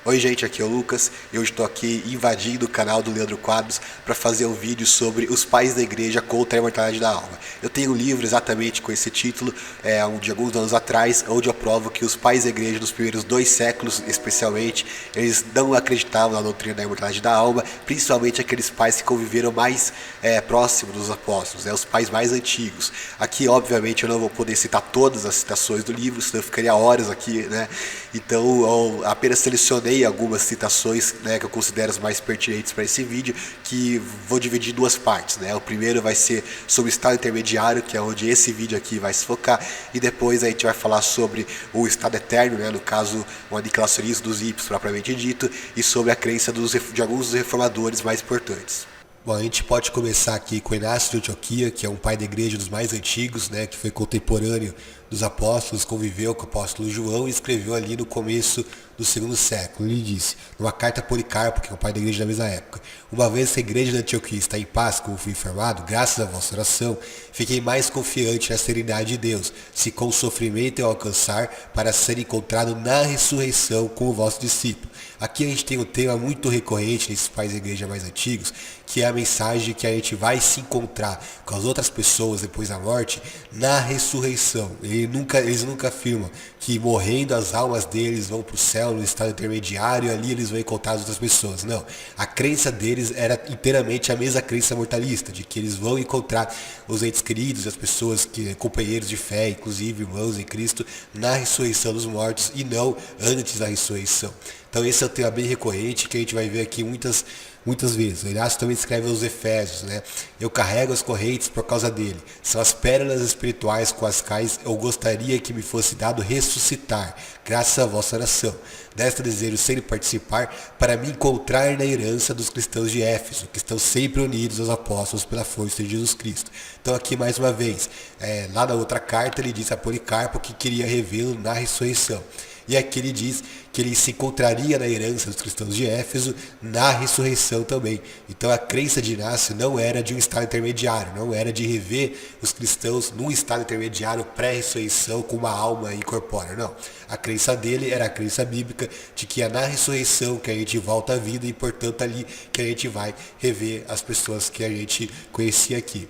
Oi gente, aqui é o Lucas e hoje estou aqui invadindo o canal do Leandro Quadros para fazer um vídeo sobre os pais da igreja contra a imortalidade da alma. Eu tenho um livro exatamente com esse título, de alguns anos atrás, onde eu provo que os pais da igreja nos primeiros 2 séculos, especialmente, eles não acreditavam na doutrina da imortalidade da alma, principalmente aqueles pais que conviveram mais próximo dos apóstolos, os pais mais antigos. Aqui, obviamente, eu não vou poder citar todas as citações do livro, senão eu ficaria horas aqui, né? Então, eu apenas selecionei algumas citações, né, que eu considero as mais pertinentes para esse vídeo, que vou dividir em 2 partes, né? O primeiro vai ser sobre o estado intermediário, que é onde esse vídeo aqui vai se focar, e depois a gente vai falar sobre o estado eterno, né, no caso o aniquilacionismo dos hippies propriamente dito, e sobre a crença de alguns dos reformadores mais importantes. Bom, a gente pode começar aqui com Inácio de Antioquia, que é um pai da igreja dos mais antigos, né, que foi contemporâneo dos apóstolos, conviveu com o apóstolo João e escreveu ali no começo do 2º século. Ele disse, numa carta a Policarpo, que é o pai da igreja da mesma época: uma vez que a igreja de Antioquia está em paz, como fui informado, graças à vossa oração, fiquei mais confiante na serenidade de Deus, se com o sofrimento eu alcançar, para ser encontrado na ressurreição com o vosso discípulo. Aqui a gente tem um tema muito recorrente nesses pais da igreja mais antigos, que é a mensagem que a gente vai se encontrar com as outras pessoas depois da morte na ressurreição. Eles nunca afirmam que morrendo as almas deles vão para o céu no estado intermediário e ali eles vão encontrar as outras pessoas. Não, a crença deles era inteiramente a mesma crença mortalista, de que eles vão encontrar os entes queridos, as pessoas, companheiros de fé, inclusive irmãos em Cristo, na ressurreição dos mortos e não antes da ressurreição. Então esse é um tema bem recorrente que a gente vai ver aqui muitas vezes. O Inácio também escreve aos Efésios, né? Eu carrego as correntes por causa dele. São as pérolas espirituais com as quais eu gostaria que me fosse dado ressuscitar, graças à vossa oração. Desta desejo sempre participar, para me encontrar na herança dos cristãos de Éfeso, que estão sempre unidos aos apóstolos pela força de Jesus Cristo. Então aqui mais uma vez, lá na outra carta ele disse a Policarpo que queria revê-lo na ressurreição. E aqui ele diz que ele se encontraria na herança dos cristãos de Éfeso na ressurreição também. Então a crença de Inácio não era de um estado intermediário, não era de rever os cristãos num estado intermediário pré-ressurreição com uma alma incorpórea, não. A crença dele era a crença bíblica de que é na ressurreição que a gente volta à vida e portanto ali que a gente vai rever as pessoas que a gente conhecia aqui.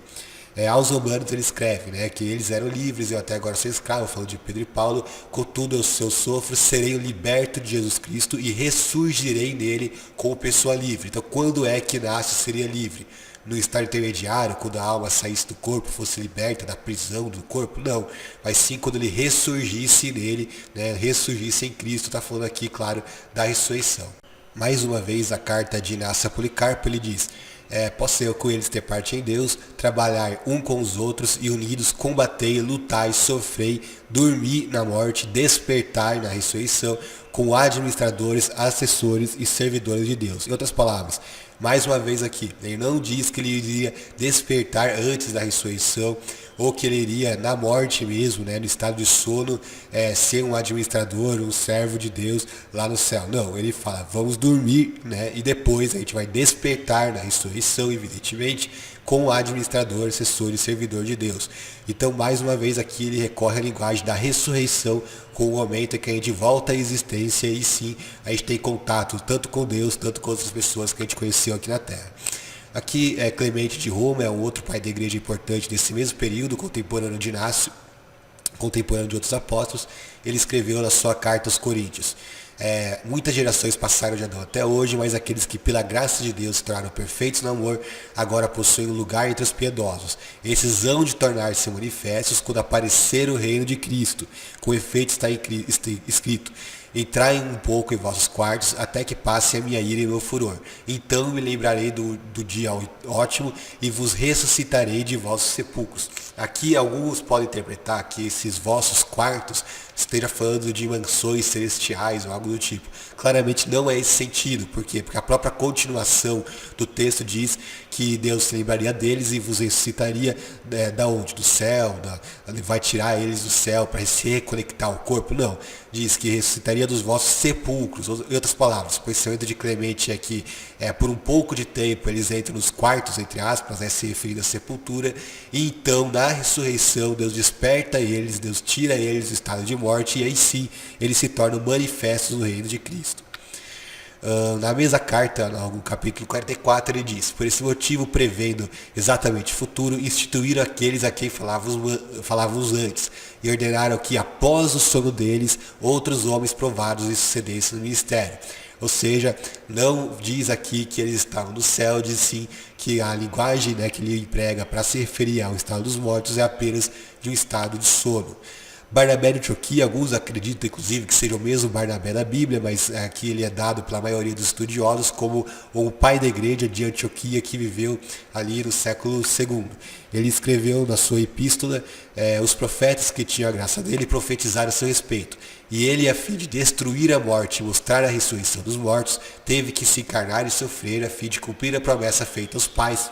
Aos Romanos ele escreve, né, que eles eram livres, eu até agora sou escravo, falando de Pedro e Paulo, contudo eu sofro, serei o liberto de Jesus Cristo e ressurgirei nele como pessoa livre. Então quando é que Inácio seria livre? No estado intermediário, quando a alma saísse do corpo, fosse liberta da prisão do corpo? Não, mas sim quando ele ressurgisse nele, né, ressurgisse em Cristo. Está falando aqui, claro, da ressurreição. Mais uma vez a carta de Inácio a Policarpo, ele diz: posso eu com eles ter parte em Deus, trabalhar um com os outros e unidos combatei, lutai, sofrei, dormi na morte, despertai na ressurreição, com administradores, assessores e servidores de Deus. Em outras palavras, mais uma vez aqui, ele não diz que ele iria despertar antes da ressurreição, ou que ele iria na morte mesmo, né, no estado de sono, ser um administrador, um servo de Deus lá no céu. Não, ele fala, vamos dormir, né, e depois a gente vai despertar na ressurreição, evidentemente, com o administrador, assessor e servidor de Deus. Então, mais uma vez aqui ele recorre à linguagem da ressurreição, com o momento em que a gente volta à existência e sim, a gente tem contato tanto com Deus, tanto com outras pessoas que a gente conheceu aqui na Terra. Aqui Clemente de Roma é um outro pai da igreja importante desse mesmo período, contemporâneo de Inácio, contemporâneo de outros apóstolos. Ele escreveu na sua carta aos Coríntios: muitas gerações passaram de Adão até hoje, mas aqueles que pela graça de Deus se tornaram perfeitos no amor, agora possuem um lugar entre os piedosos. Esses hão de tornar-se manifestos quando aparecer o reino de Cristo. Com efeito está escrito: entrai um pouco em vossos quartos, até que passe a minha ira e meu furor. Então me lembrarei do dia ótimo e vos ressuscitarei de vossos sepulcros. Aqui alguns podem interpretar que esses vossos quartos esteja falando de mansões celestiais ou algo do tipo. Claramente não é esse sentido. Por quê? Porque a própria continuação do texto diz que Deus se lembraria deles e vos ressuscitaria da onde? Do céu, vai tirar eles do céu para se reconectar ao corpo? Não. Diz que ressuscitaria dos vossos sepulcros. Em outras palavras, o pensamento de Clemente é que por um pouco de tempo eles entram nos quartos, entre aspas, se referindo à sepultura, e então na ressurreição Deus desperta eles, Deus tira eles do estado de morte, e aí sim eles se tornam manifestos no reino de Cristo. Na mesma carta, no capítulo 44, ele diz: por esse motivo, prevendo exatamente o futuro, instituíram aqueles a quem falávamos antes, e ordenaram que, após o sono deles, outros homens provados lhes sucedessem no ministério. Ou seja, não diz aqui que eles estavam no céu, diz sim que a linguagem, né, que ele emprega para se referir ao estado dos mortos é apenas de um estado de sono. Barnabé de Antioquia, alguns acreditam inclusive que seja o mesmo Barnabé da Bíblia, mas aqui ele é dado pela maioria dos estudiosos como o pai da igreja de Antioquia que viveu ali no século II. Ele escreveu na sua epístola, os profetas que tinham a graça dele profetizaram a seu respeito. E ele, a fim de destruir a morte e mostrar a ressurreição dos mortos, teve que se encarnar e sofrer a fim de cumprir a promessa feita aos pais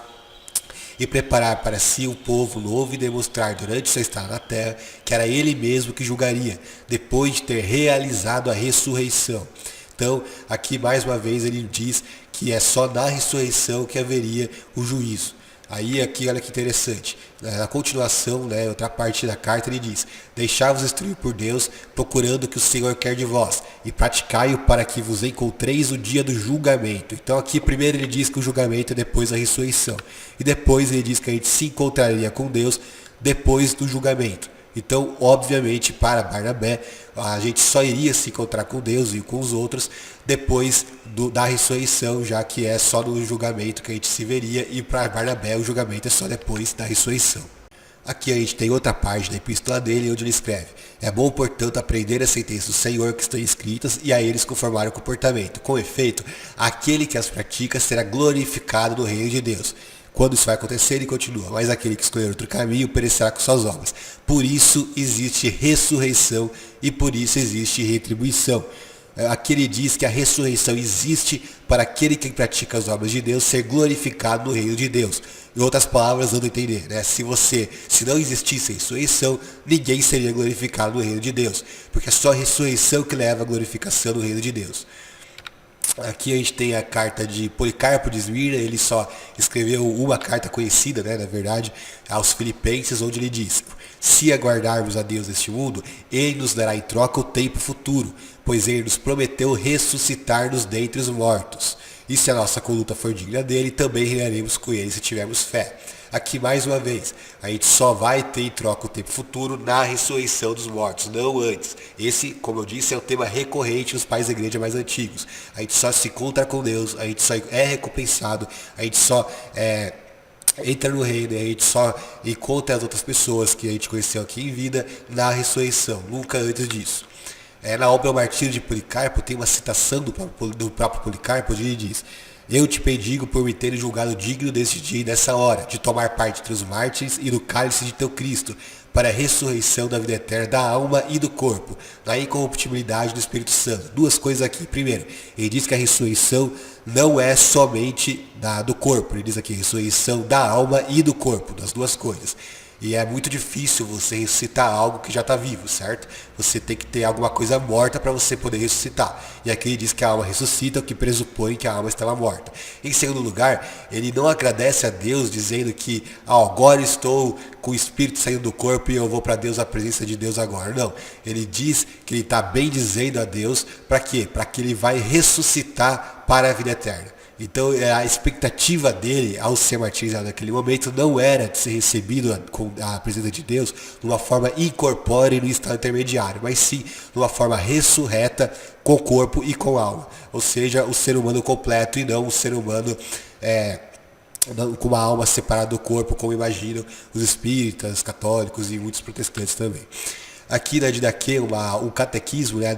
e preparar para si um povo novo e demonstrar durante seu estado na terra que era ele mesmo que julgaria, depois de ter realizado a ressurreição. Então, aqui mais uma vez ele diz que é só na ressurreição que haveria o juízo. Aí aqui, olha que interessante, na continuação, né, outra parte da carta, ele diz: deixai-vos instruir por Deus, procurando o que o Senhor quer de vós, e praticai-o para que vos encontreis o dia do julgamento. Então aqui primeiro ele diz que o julgamento é depois da ressurreição, e depois ele diz que a gente se encontraria com Deus depois do julgamento. Então, obviamente, para Barnabé, a gente só iria se encontrar com Deus e com os outros depois da ressurreição, já que é só no julgamento que a gente se veria, e para Barnabé o julgamento é só depois da ressurreição. Aqui a gente tem outra parte da epístola dele, onde ele escreve: é bom, portanto, aprender as sentenças do Senhor que estão escritas e a eles conformar o comportamento. Com efeito, aquele que as pratica será glorificado no reino de Deus. Quando isso vai acontecer, ele continua: mas aquele que escolher outro caminho perecerá com suas obras. Por isso existe ressurreição e por isso existe retribuição. Aqui ele diz que a ressurreição existe para aquele que pratica as obras de Deus ser glorificado no reino de Deus. Em outras palavras, dando a entender, né? Se não existisse ressurreição, ninguém seria glorificado no reino de Deus, porque é só a ressurreição que leva à glorificação no reino de Deus. Aqui a gente tem a carta de Policarpo de Esmirna. Ele só escreveu uma carta conhecida, né, na verdade, aos Filipenses, onde ele diz: se aguardarmos a Deus neste mundo, Ele nos dará em troca o tempo futuro, pois Ele nos prometeu ressuscitar-nos dentre os mortos. E se a nossa conduta for digna dele, também reinaremos com Ele se tivermos fé. Aqui mais uma vez, a gente só vai ter em troca o tempo futuro na ressurreição dos mortos, não antes. Esse, como eu disse, é um tema recorrente nos pais da igreja mais antigos. A gente só se encontra com Deus, a gente só é recompensado, a gente só entra no reino, a gente só encontra as outras pessoas que a gente conheceu aqui em vida na ressurreição, nunca antes disso. Na obra O Martírio de Policarpo tem uma citação do próprio Policarpo, onde ele diz: eu te bendigo por me teres julgado digno deste dia e dessa hora, de tomar parte entre os mártires e no cálice de teu Cristo, para a ressurreição da vida eterna da alma e do corpo, na incorruptibilidade do Espírito Santo. Duas coisas aqui. Primeiro, ele diz que a ressurreição não é somente do corpo. Ele diz aqui: ressurreição da alma e do corpo, das duas coisas. E é muito difícil você ressuscitar algo que já está vivo, certo? Você tem que ter alguma coisa morta para você poder ressuscitar. E aqui ele diz que a alma ressuscita, o que pressupõe que a alma estava morta. Em segundo lugar, ele não agradece a Deus dizendo que agora estou com o espírito saindo do corpo e eu vou para Deus, a presença de Deus agora. Não. Ele diz que ele está bem dizendo a Deus para quê? Para que ele vai ressuscitar para a vida eterna. Então a expectativa dele ao ser martirizado naquele momento não era de ser recebido com a presença de Deus de uma forma incorpórea no estado intermediário, mas sim de uma forma ressurreta com o corpo e com a alma. Ou seja, o ser humano completo e não o ser humano com uma alma separada do corpo, como imaginam os espíritas, católicos e muitos protestantes também. Aqui na Didaquê, um catequismo, né,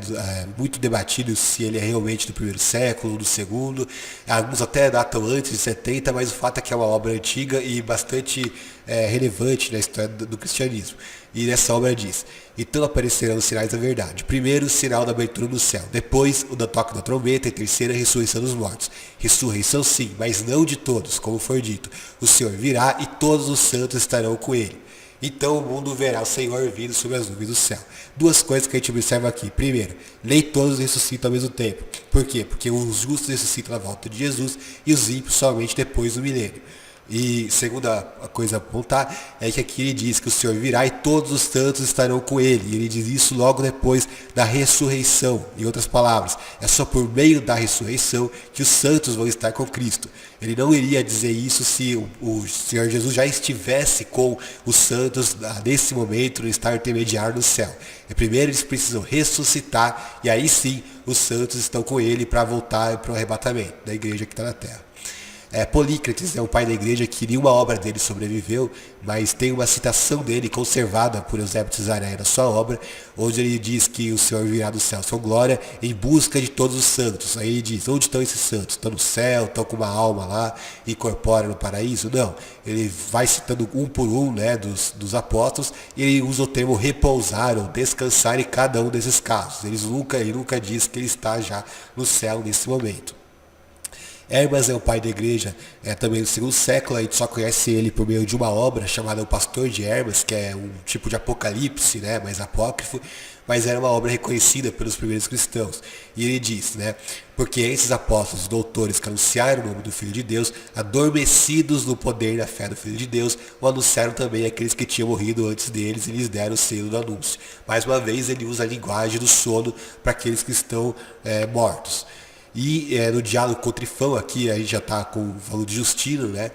muito debatido se ele é realmente do primeiro século, do segundo. Alguns até datam antes de 70, mas o fato é que é uma obra antiga e bastante relevante na história do cristianismo. E nessa obra diz: então aparecerão os sinais da verdade. Primeiro, o sinal da abertura do céu. Depois, o da toque da trombeta. E terceiro, a ressurreição dos mortos. Ressurreição sim, mas não de todos, como foi dito. O Senhor virá e todos os santos estarão com ele. Então o mundo verá o Senhor vindo sobre as nuvens do céu. Duas coisas que a gente observa aqui. Primeiro, nem todos ressuscitam ao mesmo tempo. Por quê? Porque os justos ressuscitam na volta de Jesus e os ímpios somente depois do milênio. E segunda coisa a apontar é que aqui ele diz que o Senhor virá e todos os santos estarão com ele. E ele diz isso logo depois da ressurreição. Em outras palavras, é só por meio da ressurreição que os santos vão estar com Cristo. Ele não iria dizer isso se o Senhor Jesus já estivesse com os santos nesse momento, no estado intermediário no céu. E primeiro eles precisam ressuscitar e aí sim os santos estão com ele para voltar para o arrebatamento da igreja que está na terra. Polícrates é um pai da igreja que nenhuma obra dele sobreviveu, mas tem uma citação dele conservada por Eusébio de Cesareia na sua obra, onde ele diz que o Senhor virá do céu com glória em busca de todos os santos. Aí ele diz, onde estão esses santos? Estão no céu, estão com uma alma lá, incorpora no paraíso? Não, ele vai citando um por um, né, dos apóstolos, e ele usa o termo repousar ou descansar em cada um desses casos. Ele nunca diz que ele está já no céu nesse momento. Hermas é o pai da igreja, também do segundo século, a gente só conhece ele por meio de uma obra chamada O Pastor de Hermas, que é um tipo de apocalipse, né, mais apócrifo, mas era uma obra reconhecida pelos primeiros cristãos. E ele diz, né, porque esses apóstolos, doutores que anunciaram o nome do Filho de Deus, adormecidos no poder da fé do Filho de Deus, o anunciaram também àqueles que tinham morrido antes deles e lhes deram o selo do anúncio. Mais uma vez ele usa a linguagem do sono para aqueles que estão mortos. E no diálogo com o Trifão, aqui a gente já está falando de Justino, né?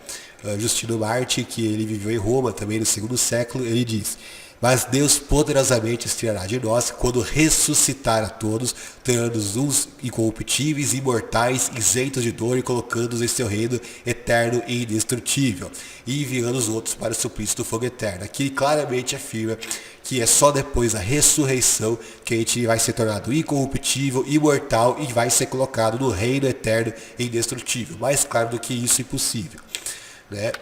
Justino Marte, que ele viveu em Roma também no segundo século, ele diz: mas Deus poderosamente estirará de nós quando ressuscitar a todos, tornando-os uns incorruptíveis, imortais, isentos de dor e colocando-os em seu reino eterno e indestrutível, e enviando os outros para o suplício do fogo eterno. Aqui claramente afirma que é só depois da ressurreição que a gente vai ser tornado incorruptível, imortal e vai ser colocado no reino eterno e indestrutível. Mais claro do que isso, impossível. Né?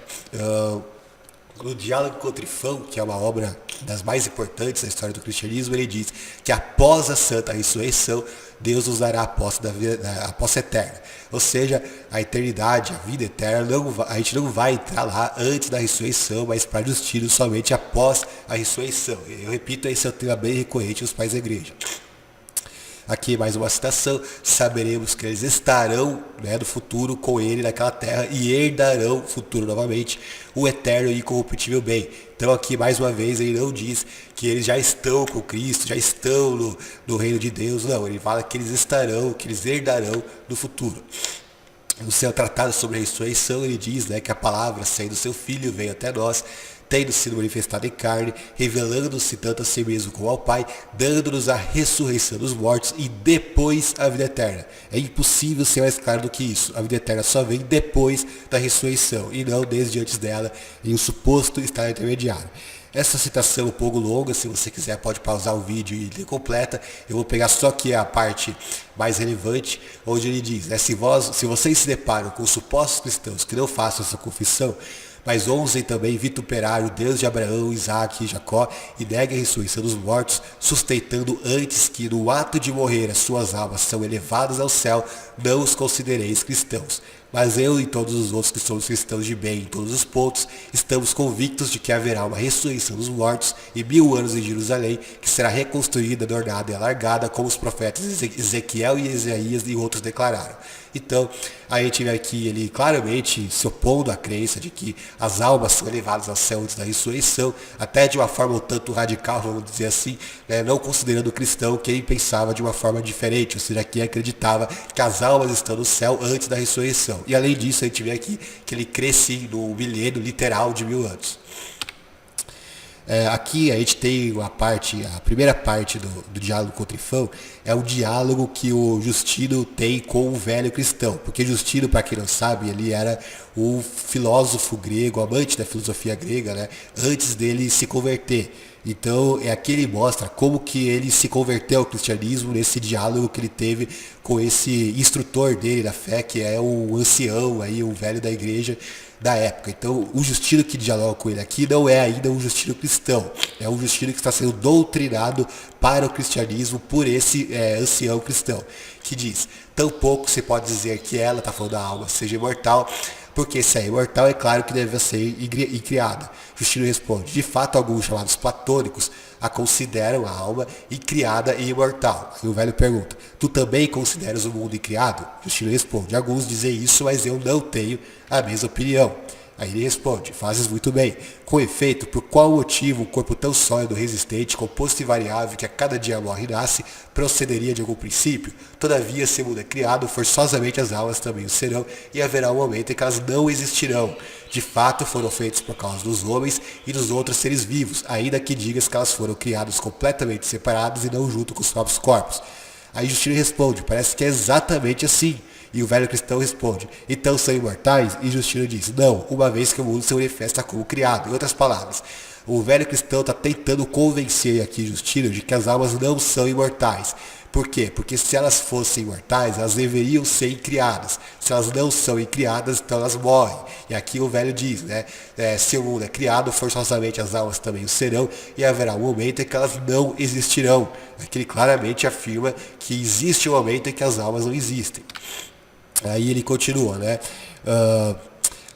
No Diálogo com o Trifão, que é uma obra das mais importantes da história do cristianismo, ele diz que após a santa ressurreição, Deus nos dará a posse eterna. Ou seja, a eternidade, a vida eterna, a gente não vai entrar lá antes da ressurreição, mas para Justino somente após a ressurreição. Eu repito, esse é um tema bem recorrente nos pais da igreja. Aqui mais uma citação: saberemos que eles estarão, né, no futuro com ele naquela terra e herdarão o futuro novamente, o eterno e incorruptível bem. Então aqui mais uma vez ele não diz que eles já estão com Cristo, já estão no reino de Deus, não, ele fala que eles estarão, que eles herdarão no futuro. No seu tratado sobre a ressurreição ele diz, né, que a palavra sendo seu filho veio até nós, tendo sido manifestado em carne, revelando-se tanto a si mesmo como ao Pai, dando-nos a ressurreição dos mortos e depois a vida eterna. É impossível ser mais claro do que isso. A vida eterna só vem depois da ressurreição e não desde antes dela, em um suposto estado intermediário. Essa citação é um pouco longa, se você quiser pode pausar o vídeo e ler completa. Eu vou pegar só aqui a parte mais relevante, onde ele diz, né, se vocês se deparam com supostos cristãos que não façam essa confissão, mas ousem também vituperar o Deus de Abraão, Isaac e Jacó e neguem a ressurreição dos mortos, sustentando antes que no ato de morrer as suas almas são elevadas ao céu, não os considereis cristãos. Mas eu e todos os outros que somos cristãos de bem em todos os pontos, estamos convictos de que haverá uma ressurreição dos mortos e 1000 anos em Jerusalém, que será reconstruída, adornada e alargada, como os profetas Ezequiel e Isaías e outros declararam. Então, a gente vê aqui ele claramente se opondo à crença de que as almas são elevadas ao céu antes da ressurreição, até de uma forma um tanto radical, vamos dizer assim, né, não considerando o cristão que ele pensava de uma forma diferente, ou seja, que acreditava que as almas estão no céu antes da ressurreição. E além disso, a gente vê aqui que ele crê sim no milênio literal de 1000 anos. Aqui a gente tem a primeira parte do diálogo com o Trifão, é o diálogo que o Justino tem com o velho cristão, porque Justino, para quem não sabe, ele era o filósofo grego, amante da filosofia grega, né, antes dele se converter. Então aqui ele mostra como que ele se converteu ao cristianismo nesse diálogo que ele teve com esse instrutor dele da fé, que é o ancião, aí, o velho da igreja da época. Então o Justino que dialoga com ele aqui não é ainda um Justino cristão, é um Justino que está sendo doutrinado para o cristianismo por esse ancião cristão, que diz: tampouco se pode dizer que ela, está falando da alma, seja imortal, porque se é imortal, é claro que deve ser criada. Justino responde: de fato, alguns chamados platônicos a consideram a alma incriada e imortal. E o velho pergunta: tu também consideras o mundo incriado? Justino responde: alguns dizem isso, mas eu não tenho a mesma opinião. Aí ele responde, fazes muito bem. Com efeito, por qual motivo um corpo tão sólido, resistente, composto e variável, que a cada dia morre e nasce, procederia de algum princípio? Todavia, se o mundo é criado, forçosamente as almas também o serão, e haverá um momento em que elas não existirão. De fato, foram feitas por causa dos homens e dos outros seres vivos, ainda que digas que elas foram criadas completamente separadas e não junto com os próprios corpos. Aí Justino responde, parece que é exatamente assim. E o velho cristão responde, então são imortais? E Justino diz, não, uma vez que o mundo se manifesta como criado. Em outras palavras, o velho cristão está tentando convencer aqui Justino de que as almas não são imortais. Por quê? Porque se elas fossem imortais, elas deveriam ser criadas. Se elas não são criadas, então elas morrem. E aqui o velho diz, né? Se o mundo é criado, forçosamente as almas também o serão, e haverá um momento em que elas não existirão. Aqui ele claramente afirma que existe um momento em que as almas não existem. Aí ele continua, né?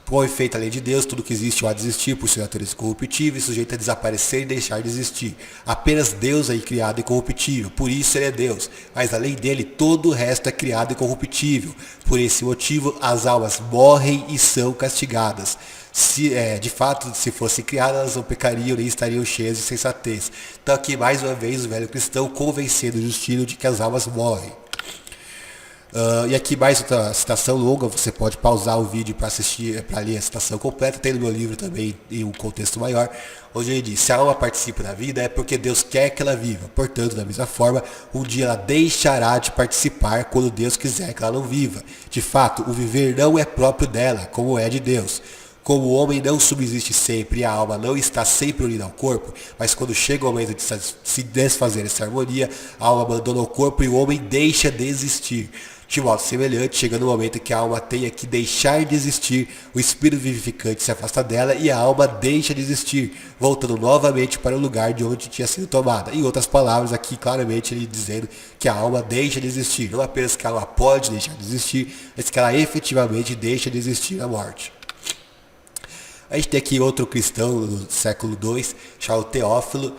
Com efeito, a lei de Deus, tudo que existe há de existir por sua natureza corruptível e sujeito a desaparecer e deixar de existir. Apenas Deus é criado e corruptível, por isso ele é Deus. Mas além dele, todo o resto é criado e corruptível. Por esse motivo, as almas morrem e são castigadas. De fato, se fossem criadas, elas não pecariam nem estariam cheias de sensatez. Então aqui, mais uma vez, o velho cristão convencendo o Justino de que as almas morrem. E aqui mais outra citação longa, você pode pausar o vídeo para assistir, para ler a citação completa, tem no meu livro também em um contexto maior, onde ele diz, se a alma participa da vida é porque Deus quer que ela viva, portanto, da mesma forma, um dia ela deixará de participar quando Deus quiser que ela não viva. De fato, o viver não é próprio dela, como é de Deus. Como o homem não subsiste sempre e a alma não está sempre unida ao corpo, mas quando chega o momento de se desfazer essa harmonia, a alma abandona o corpo e o homem deixa de existir. De modo semelhante, chega no momento em que a alma tenha que deixar de existir, o espírito vivificante se afasta dela e a alma deixa de existir, voltando novamente para o lugar de onde tinha sido tomada. Em outras palavras, aqui claramente ele dizendo que a alma deixa de existir, não apenas que a alma pode deixar de existir, mas que ela efetivamente deixa de existir na morte. A gente tem aqui outro cristão do século II, chamado Teófilo,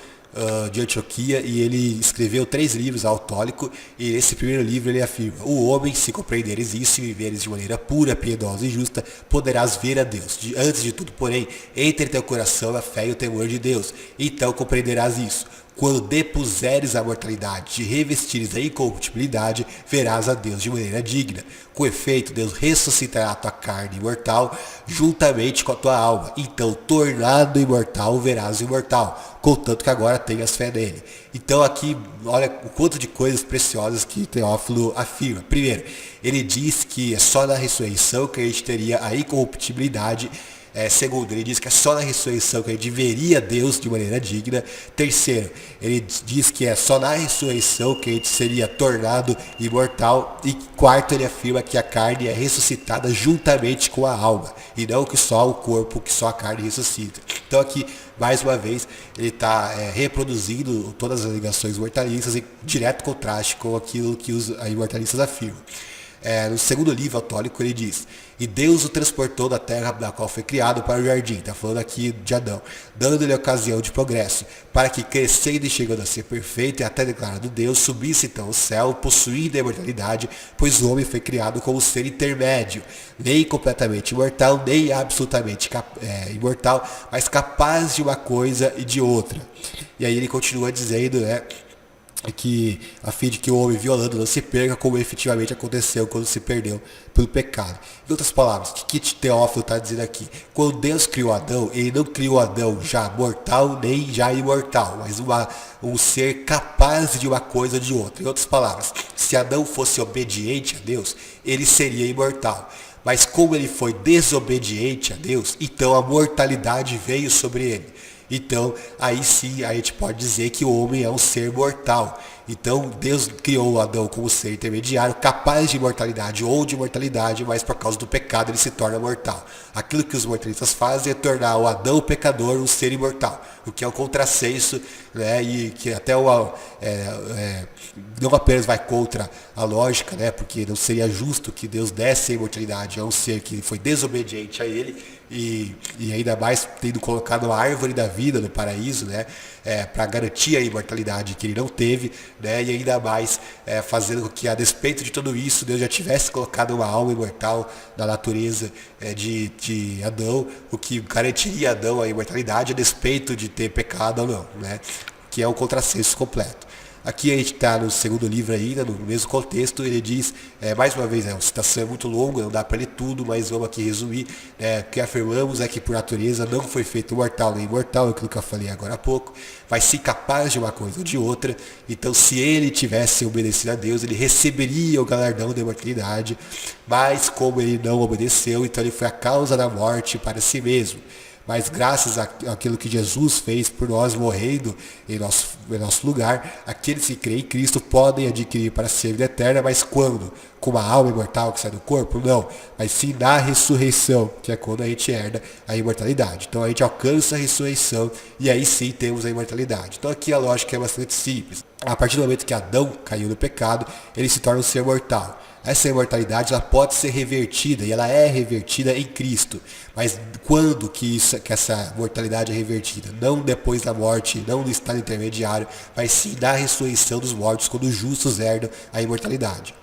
de Antioquia, e ele escreveu 3 livros autólicos, e nesse primeiro livro ele afirma, o homem, se compreenderes isso e viveres de maneira pura, piedosa e justa, poderás ver a Deus. Antes de tudo, porém, entre em teu coração a fé e o temor de Deus, então compreenderás isso. Quando depuseres a mortalidade, te revestires a incorruptibilidade, verás a Deus de maneira digna. Com efeito, Deus ressuscitará a tua carne imortal juntamente com a tua alma. Então, tornado imortal, verás o imortal, contanto que agora tenhas fé nele. Então aqui, olha o quanto de coisas preciosas que Teófilo afirma. Primeiro, ele diz que é só na ressurreição que a gente teria a incorruptibilidade. Segundo, ele diz que é só na ressurreição que a gente veria Deus de maneira digna. Terceiro, ele diz que é só na ressurreição que a gente seria tornado imortal. E quarto, ele afirma que a carne é ressuscitada juntamente com a alma, e não que só o corpo, que só a carne ressuscita. Então aqui, mais uma vez, ele está reproduzindo todas as ligações mortalistas em direto contraste com aquilo que os imortalistas afirmam. No segundo livro autólico ele diz, e Deus o transportou da terra da qual foi criado para o jardim, está falando aqui de Adão, dando-lhe ocasião de progresso, para que crescendo e chegando a ser perfeito e até declarado Deus, subisse então ao céu, possuindo a imortalidade, pois o homem foi criado como ser intermédio, nem completamente imortal, nem absolutamente imortal, mas capaz de uma coisa e de outra. E aí ele continua dizendo, que a fim de que o homem violando não se perca, como efetivamente aconteceu quando se perdeu pelo pecado. Em outras palavras, o que Teófilo está dizendo aqui? Quando Deus criou Adão, ele não criou Adão já mortal nem já imortal, mas um ser capaz de uma coisa ou de outra. Em outras palavras, se Adão fosse obediente a Deus, ele seria imortal. Mas como ele foi desobediente a Deus, então a mortalidade veio sobre ele. Então, aí sim, a gente pode dizer que o homem é um ser mortal. Então, Deus criou Adão como ser intermediário, capaz de imortalidade ou de mortalidade, mas por causa do pecado ele se torna mortal. Aquilo que os mortalistas fazem é tornar o Adão pecador um ser imortal, o que é um contrassenso, e que até não apenas vai contra a lógica, porque não seria justo que Deus desse a imortalidade a um ser que foi desobediente a ele, e ainda mais tendo colocado a árvore da vida no paraíso, para garantir a imortalidade que ele não teve, né? E ainda mais fazendo com que, a despeito de tudo isso, Deus já tivesse colocado uma alma imortal na natureza de Adão, o que garantiria a Adão a imortalidade a despeito de ter pecado ou não, né? Que é um contrassenso completo. Aqui a gente está no segundo livro ainda, no mesmo contexto, ele diz, mais uma vez, a citação é muito longa, não dá para ler tudo, mas vamos aqui resumir. O que afirmamos é que por natureza não foi feito mortal nem imortal, é aquilo que eu falei agora há pouco, mas sim capaz de uma coisa ou de outra. Então, se ele tivesse obedecido a Deus, ele receberia o galardão da imortalidade, mas como ele não obedeceu, então ele foi a causa da morte para si mesmo. Mas graças àquilo que Jesus fez por nós, morrendo em nosso lugar, aqueles que creem em Cristo podem adquirir para si a vida eterna, mas quando? Com uma alma imortal que sai do corpo? Não, mas sim na ressurreição, que é quando a gente herda a imortalidade. Então a gente alcança a ressurreição e aí sim temos a imortalidade. Então aqui a lógica é bastante simples. A partir do momento que Adão caiu no pecado, ele se torna um ser mortal. Essa imortalidade ela pode ser revertida e ela é revertida em Cristo. Mas quando que essa mortalidade é revertida? Não depois da morte, não no estado intermediário, mas sim na ressurreição dos mortos, quando os justos herdam a imortalidade.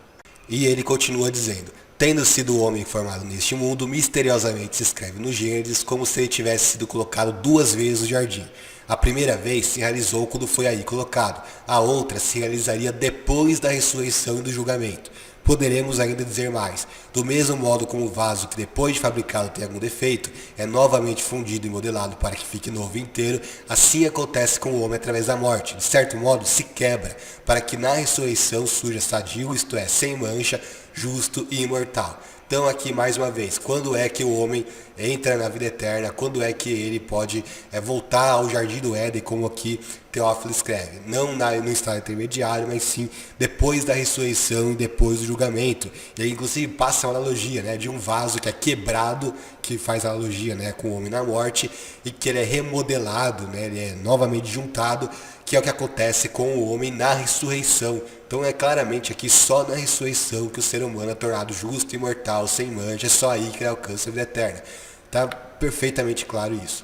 E ele continua dizendo: tendo sido o homem formado neste mundo, misteriosamente se escreve no Gênesis como se ele tivesse sido colocado 2 vezes no jardim. A primeira vez se realizou quando foi aí colocado, a outra se realizaria depois da ressurreição e do julgamento. Poderemos ainda dizer mais. Do mesmo modo como o vaso que depois de fabricado tem algum defeito, é novamente fundido e modelado para que fique novo e inteiro, assim acontece com o homem através da morte. De certo modo, se quebra, para que na ressurreição surja sadio, isto é, sem mancha, justo e imortal. Então aqui mais uma vez, quando é que o homem entra na vida eterna, quando é que ele pode voltar ao jardim do Éden, como aqui Teófilo escreve, não no estado intermediário, mas sim depois da ressurreição e depois do julgamento. E aí inclusive passa uma analogia, né, de um vaso que é quebrado, que faz analogia, né, com o homem na morte, e que ele é remodelado, né, ele é novamente juntado, que é o que acontece com o homem na ressurreição. Então é claramente aqui só na ressurreição que o ser humano é tornado justo, imortal, sem mancha, é só aí que ele alcança a vida eterna. Está perfeitamente claro isso.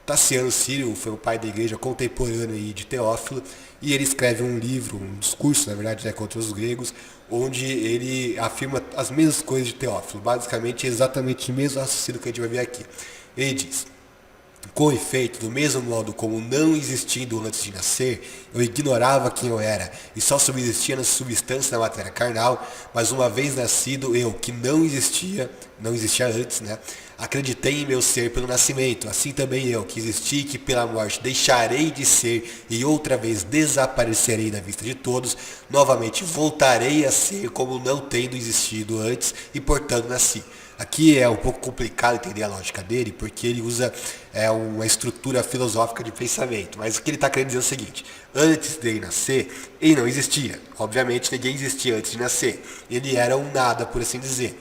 Taciano Sírio foi o pai da igreja contemporânea aí de Teófilo, e ele escreve um livro, um discurso, na verdade, né, contra os gregos, onde ele afirma as mesmas coisas de Teófilo, basicamente exatamente o mesmo raciocínio que a gente vai ver aqui. Ele diz: com efeito, do mesmo modo como não existindo antes de nascer, eu ignorava quem eu era, e só subsistia na substância da matéria carnal, mas uma vez nascido, eu, que não existia antes, né, acreditei em meu ser pelo nascimento, assim também eu, que existi e que pela morte deixarei de ser, e outra vez desaparecerei da vista de todos, novamente voltarei a ser como não tendo existido antes, e portanto nasci. Aqui é um pouco complicado entender a lógica dele, porque ele usa uma estrutura filosófica de pensamento. Mas o que ele está querendo dizer é o seguinte: antes dele nascer, ele não existia. Obviamente, ninguém existia antes de nascer. Ele era um nada, por assim dizer.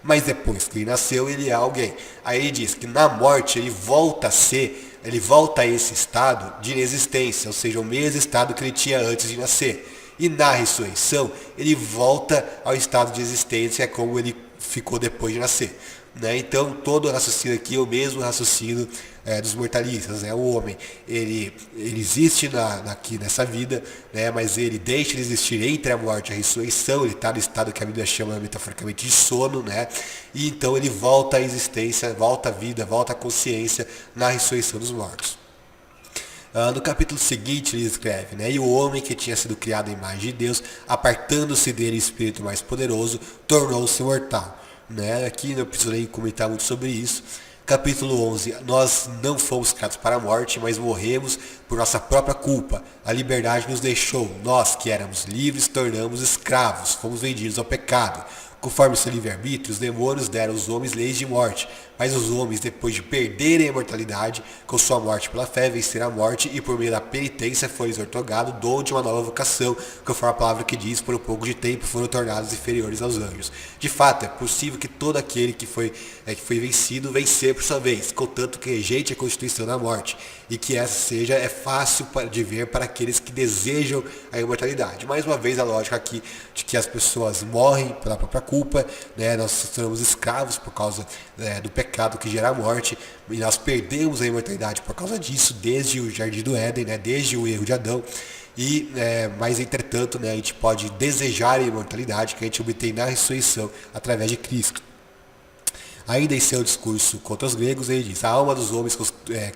Mas depois que ele nasceu, ele é alguém. Aí ele diz que na morte ele volta a esse estado de inexistência, ou seja, o mesmo estado que ele tinha antes de nascer. E na ressurreição, ele volta ao estado de existência, como ele ficou depois de nascer, né? Então todo o raciocínio aqui é o mesmo raciocínio dos mortalistas, né? O homem ele existe aqui nessa vida, né? Mas ele deixa de existir entre a morte e a ressurreição. Ele está no estado que a Bíblia chama metaforicamente de sono, né? E então ele volta à existência, volta à vida, volta à consciência na ressurreição dos mortos. No capítulo seguinte ele escreve, né? E o homem que tinha sido criado à imagem de Deus, apartando-se dele o espírito mais poderoso, tornou-se mortal, né? Aqui não preciso nem comentar muito sobre isso. Capítulo 11, nós não fomos criados para a morte, mas morremos por nossa própria culpa. A liberdade nos deixou, nós que éramos livres tornamos escravos, fomos vendidos ao pecado. Conforme seu livre-arbítrio, os demônios deram aos homens leis de morte, mas os homens, depois de perderem a imortalidade, com sua morte pela fé, venceram a morte e por meio da penitência foi-lhes otorgado o dom de uma nova vocação, conforme a palavra que diz, por um pouco de tempo foram tornados inferiores aos anjos. De fato, é possível que todo aquele que foi vencido, vencer por sua vez, contanto que rejeite a constituição da morte, e que essa seja fácil de ver para aqueles que desejam a imortalidade. Mais uma vez a lógica aqui de que as pessoas morrem pela própria culpa, né? Nós somos escravos por causa do pecado que gera a morte, e nós perdemos a imortalidade por causa disso, desde o Jardim do Éden, né? Desde o erro de Adão. Mas entretanto, né, a gente pode desejar a imortalidade que a gente obtém na ressurreição através de Cristo. Ainda em seu discurso contra os gregos, ele diz: a alma dos homens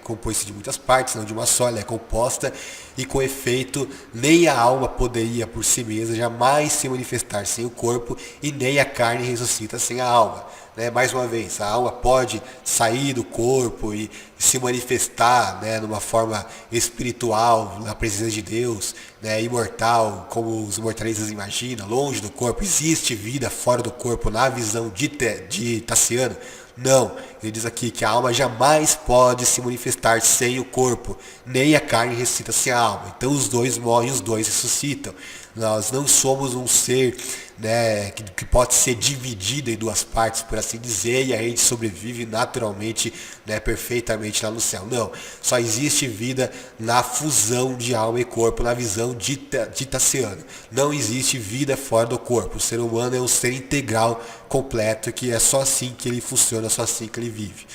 compõe-se de muitas partes, não de uma só, ela é composta, e com efeito, nem a alma poderia por si mesma jamais se manifestar sem o corpo, e nem a carne ressuscita sem a alma. Né? Mais uma vez, a alma pode sair do corpo e se manifestar, né, numa forma espiritual, na presença de Deus, né, imortal, como os imortalistas imaginam, longe do corpo. Existe vida fora do corpo na visão de Tassiano? Não, ele diz aqui que a alma jamais pode se manifestar sem o corpo, nem a carne ressuscita sem a alma. Então os dois morrem, os dois ressuscitam. Nós não somos um ser, né, que pode ser dividido em duas partes, por assim dizer, e a gente sobrevive naturalmente, né, perfeitamente lá no céu. Não, só existe vida na fusão de alma e corpo, na visão de Tassiano. Não existe vida fora do corpo. O ser humano é um ser integral, completo, que é só assim que ele funciona, só assim que ele vive.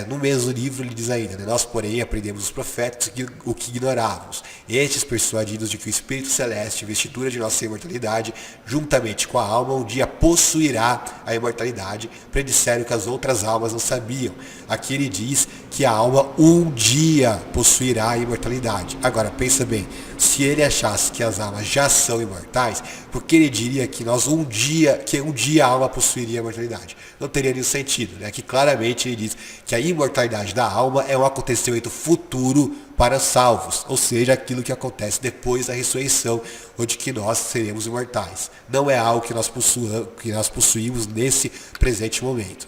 No mesmo livro ele diz ainda, né, nós porém aprendemos os profetas o que ignorávamos. Estes, persuadidos de que o Espírito Celeste, vestitura de nossa imortalidade, juntamente com a alma, um dia possuirá a imortalidade, predisseram que as outras almas não sabiam. Aqui ele diz que a alma um dia possuirá a imortalidade. Agora, pensa bem, se ele achasse que as almas já são imortais, por que ele diria que um dia a alma possuiria a imortalidade? Não teria nenhum sentido, né? Que claramente ele diz que a imortalidade da alma é um acontecimento futuro para os salvos, ou seja, aquilo que acontece depois da ressurreição, onde que nós seremos imortais. Não é algo que nós possuímos nesse presente momento.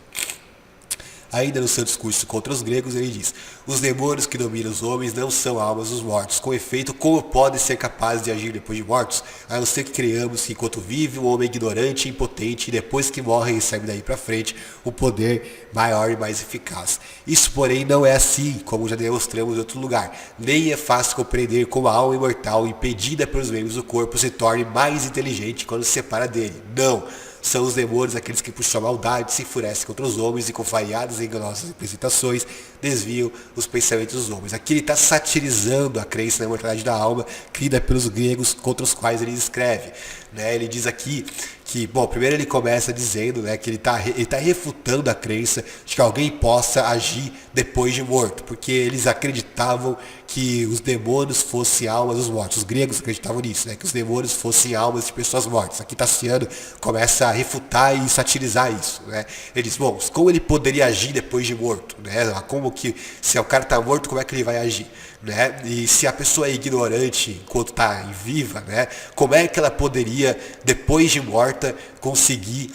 Ainda no seu discurso contra os gregos, ele diz: os demônios que dominam os homens não são almas dos mortos. Com efeito, como podem ser capazes de agir depois de mortos? A não ser que creamos que enquanto vive, o homem é ignorante e impotente, e depois que morre, recebe daí para frente o poder maior e mais eficaz. Isso, porém, não é assim, como já demonstramos em outro lugar. Nem é fácil compreender como a alma imortal, impedida pelos membros do corpo, se torne mais inteligente quando se separa dele. Não! São os demônios aqueles que, por sua maldade, se enfurecem contra os homens e, com variadas e enganosas representações, desviam os pensamentos dos homens. Aqui ele está satirizando a crença na imortalidade da alma, crida pelos gregos contra os quais ele escreve. Né? Ele diz aqui que, bom, primeiro ele começa dizendo, né, que ele tá refutando a crença de que alguém possa agir depois de morto, porque eles acreditavam que os demônios fossem almas dos mortos. Os gregos acreditavam nisso, né, que os demônios fossem almas de pessoas mortas. Aqui Tassiano começa a refutar e satirizar isso. Né? Ele diz, bom, como ele poderia agir depois de morto? Né? Como que, se o cara está morto, como é que ele vai agir? Né? E se a pessoa é ignorante enquanto está viva, né? Como é que ela poderia, depois de morta, conseguir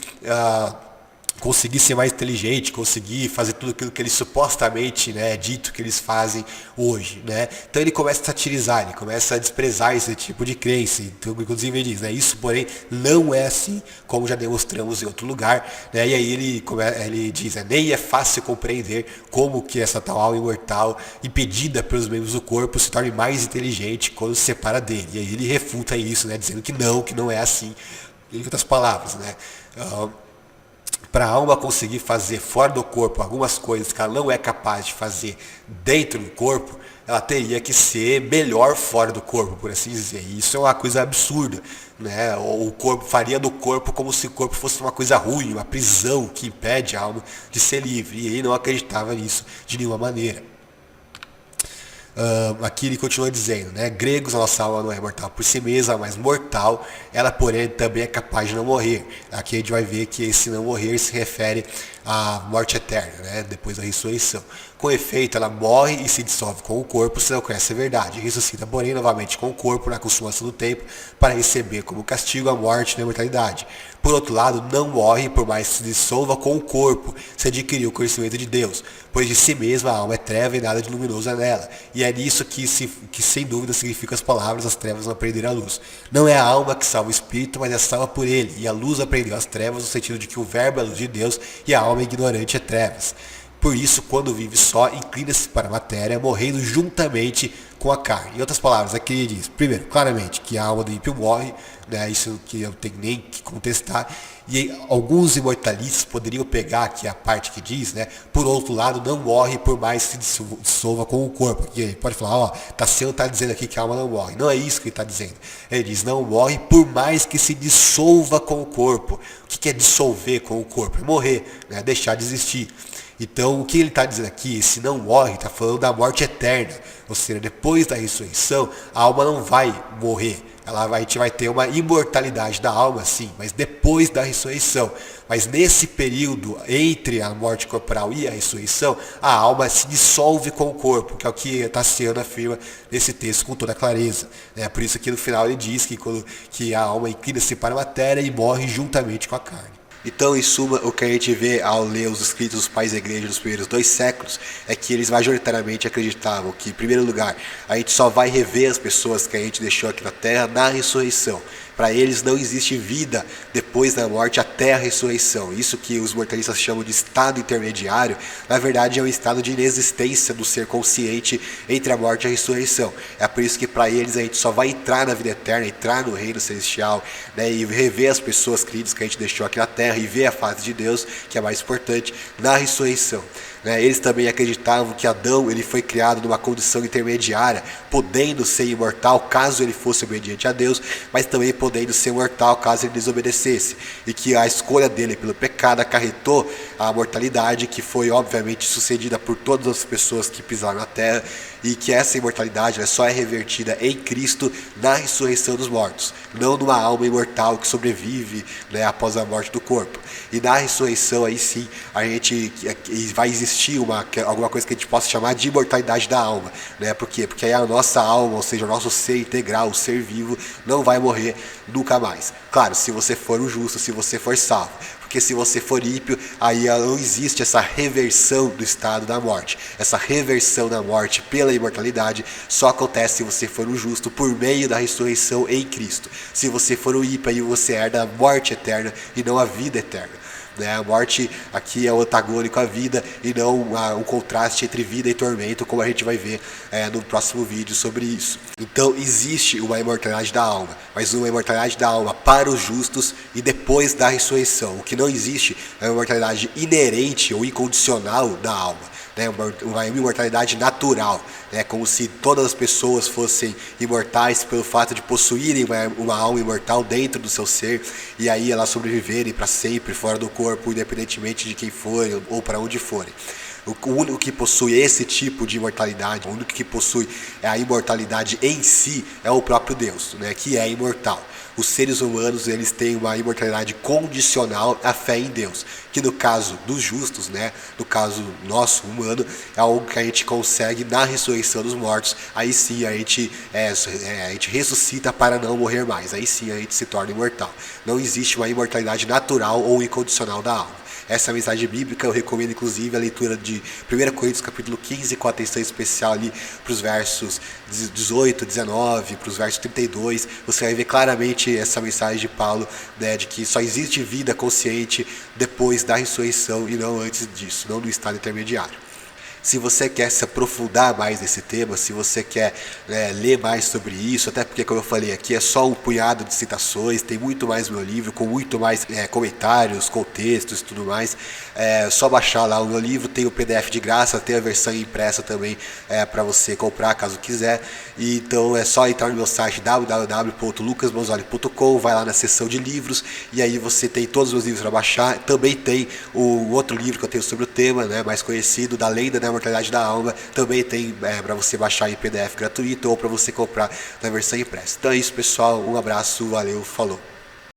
ser mais inteligente, conseguir fazer tudo aquilo que eles supostamente, né, é dito que eles fazem hoje, né? Então ele começa a satirizar, ele começa a desprezar esse tipo de crença. Então, inclusive ele diz, né, isso porém não é assim, como já demonstramos em outro lugar, né? E aí ele diz, né, nem é fácil compreender como que essa tal alma imortal, impedida pelos membros do corpo, se torne mais inteligente quando se separa dele. E aí ele refuta isso, né, dizendo que não é assim, em outras palavras, né? Para a alma conseguir fazer fora do corpo algumas coisas que ela não é capaz de fazer dentro do corpo, ela teria que ser melhor fora do corpo, por assim dizer. E isso é uma coisa absurda, né? O corpo faria do corpo como se o corpo fosse uma coisa ruim, uma prisão que impede a alma de ser livre. E ele não acreditava nisso de nenhuma maneira. Aqui ele continua dizendo, né? Gregos, a nossa alma não é mortal por si mesma, mas mortal, ela porém também é capaz de não morrer. Aqui a gente vai ver que esse não morrer se refere à morte eterna, né? Depois da ressurreição. Com efeito, ela morre e se dissolve com o corpo, se não conhece a verdade. Ressuscita, porém, novamente com o corpo na consumação do tempo, para receber como castigo a morte e a imortalidade. Por outro lado, não morre, por mais que se dissolva com o corpo, se adquiriu o conhecimento de Deus, pois de si mesma a alma é treva e nada de luminoso é nela. E é nisso que sem dúvida significam as palavras, as trevas não aprenderam a luz. Não é a alma que salva o espírito, mas é salva por ele. E a luz aprendeu as trevas, no sentido de que o verbo é a luz de Deus e a alma ignorante é trevas. Por isso, quando vive só, inclina-se para a matéria, morrendo juntamente com a carne. Em outras palavras, aqui ele diz, primeiro, claramente, que a alma do ímpio morre, né, isso que eu tenho nem que contestar, e alguns imortalistas poderiam pegar aqui a parte que diz, né, por outro lado, não morre por mais que se dissolva com o corpo. Aqui ele pode falar, ó, Tassiano está dizendo aqui que a alma não morre. Não é isso que ele está dizendo. Ele diz, não morre por mais que se dissolva com o corpo. O que é dissolver com o corpo? É morrer, né, deixar de existir. Então, o que ele está dizendo aqui, se não morre, está falando da morte eterna. Ou seja, depois da ressurreição, a alma não vai morrer. A gente vai ter uma imortalidade da alma, sim, mas depois da ressurreição. Mas nesse período entre a morte corporal e a ressurreição, a alma se dissolve com o corpo, que é o que Tassiano afirma nesse texto com toda clareza. Por isso que no final ele diz que a alma inclina-se para a matéria e morre juntamente com a carne. Então, em suma, o que a gente vê ao ler os escritos dos pais da igreja nos primeiros 2 séculos é que eles majoritariamente acreditavam que, em primeiro lugar, a gente só vai rever as pessoas que a gente deixou aqui na terra na ressurreição. Para eles não existe vida depois da morte até a ressurreição. Isso que os mortalistas chamam de estado intermediário, na verdade é um estado de inexistência do ser consciente entre a morte e a ressurreição. É por isso que para eles a gente só vai entrar na vida eterna, entrar no reino celestial, né, e rever as pessoas queridas que a gente deixou aqui na terra e ver a face de Deus, que é mais importante, na ressurreição. Eles também acreditavam que Adão ele foi criado numa condição intermediária, podendo ser imortal caso ele fosse obediente a Deus, mas também podendo ser mortal caso ele desobedecesse, e que a escolha dele pelo pecado acarretou a mortalidade, que foi obviamente sucedida por todas as pessoas que pisaram na terra, e que essa imortalidade só é revertida em Cristo na ressurreição dos mortos, não numa alma imortal que sobrevive, né, após a morte do corpo. E na ressurreição aí sim a gente vai existir alguma coisa que a gente possa chamar de imortalidade da alma, né? Por quê? Porque aí a nossa alma, ou seja, o nosso ser integral, o ser vivo, não vai morrer nunca mais. Claro, se você for o justo, se você for salvo. Porque se você for ímpio, aí não existe essa reversão do estado da morte. Essa reversão da morte pela imortalidade só acontece se você for o justo por meio da ressurreição em Cristo. Se você for o ímpio, aí você herda a morte eterna e não a vida eterna. A morte aqui é o antagônico à vida e não um contraste entre vida e tormento, como a gente vai ver no próximo vídeo sobre isso. Então existe uma imortalidade da alma, mas uma imortalidade da alma para os justos e depois da ressurreição. O que não existe é uma imortalidade inerente ou incondicional da alma. Uma imortalidade natural, como se todas as pessoas fossem imortais pelo fato de possuírem uma alma imortal dentro do seu ser, e aí elas sobreviverem para sempre fora do corpo, independentemente de quem forem ou para onde forem. O único que possui esse tipo de imortalidade, o único que possui a imortalidade em si é o próprio Deus, que é imortal. Os seres humanos, eles têm uma imortalidade condicional à fé em Deus, que no caso dos justos, no caso nosso, humano, é algo que a gente consegue na ressurreição dos mortos. Aí sim a gente ressuscita para não morrer mais, aí sim a gente se torna imortal. Não existe uma imortalidade natural ou incondicional da alma. Essa é a mensagem bíblica. Eu recomendo inclusive a leitura de 1 Coríntios capítulo 15, com atenção especial ali para os versos 18, 19, para os versos 32. Você vai ver claramente essa mensagem de Paulo, de que só existe vida consciente depois da ressurreição e não antes disso, não no estado intermediário. Se você quer se aprofundar mais nesse tema, se você quer ler mais sobre isso, até porque, como eu falei aqui, é só um punhado de citações, tem muito mais no meu livro, com muito mais comentários, contextos e tudo mais. É só baixar lá o meu livro, tem o PDF de graça, tem a versão impressa também para você comprar, caso quiser. E, então é só entrar no meu site www.lucasmanzoli.com, vai lá na seção de livros, e aí você tem todos os meus livros para baixar. Também tem o outro livro que eu tenho sobre o tema, mais conhecido, da Lenda da Mortalidade da Alma, também tem para você baixar em PDF gratuito ou para você comprar na versão impressa. Então é isso, pessoal, um abraço, valeu, falou.